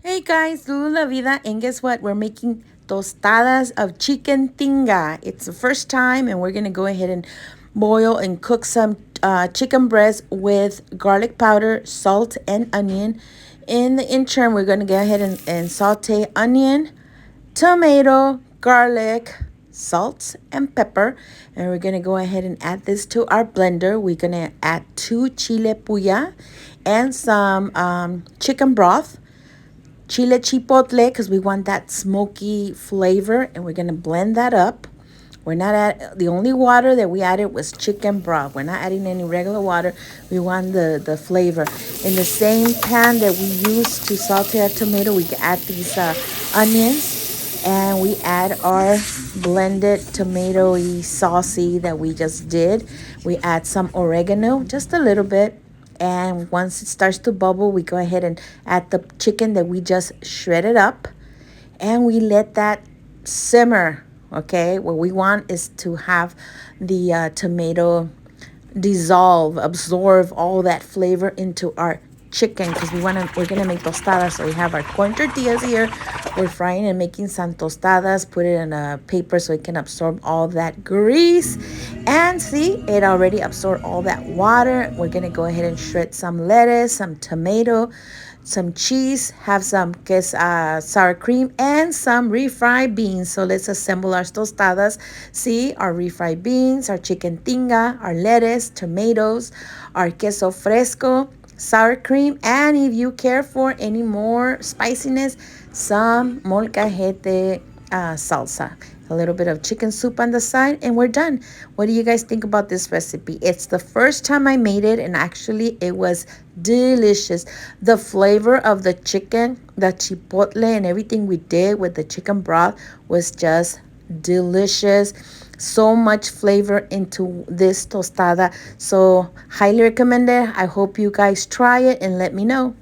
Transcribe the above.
Hey guys, Lulu, Vida, and guess what? We're making tostadas of chicken tinga. It's the first time, and we're gonna go ahead and boil and cook some chicken breast with garlic powder, salt, and onion. In the interim, we're gonna go ahead and saute onion, tomato, garlic, salt, and pepper. And we're gonna go ahead and add this to our blender. We're gonna add 2 chile puya and some chicken broth, chile chipotle, because we want that smoky flavor, and we're going to blend that up. We're not the only water that we added was chicken broth. We're not adding any regular water. We want the flavor. In the same pan that we use to saute our tomato, we add these onions, and we add our blended tomatoey saucy that we just did. We add some oregano, just a little bit. And once it starts to bubble, we go ahead and add the chicken that we just shredded up, and we let that simmer. Okay, what we want is to have the tomato dissolve, absorb all that flavor into our chicken, because we're gonna make tostadas. So we have our corn tortillas here. We're frying and making some tostadas. Put it in a paper so it can absorb all that grease. And see, it already absorbed all that water. We're gonna go ahead and shred some lettuce, some tomato, some cheese, have some sour cream, and some refried beans. So let's assemble our tostadas. See, our refried beans, our chicken tinga, our lettuce, tomatoes, our queso fresco, sour cream, and if you care for any more spiciness, some molcajete salsa, a little bit of chicken soup on the side, and we're done. What do you guys think about this recipe? It's the first time I made it, and actually it was delicious. The flavor of the chicken, the chipotle, and everything we did with the chicken broth was just delicious. So much flavor into this tostada. So highly recommend it. I hope you guys try it and let me know.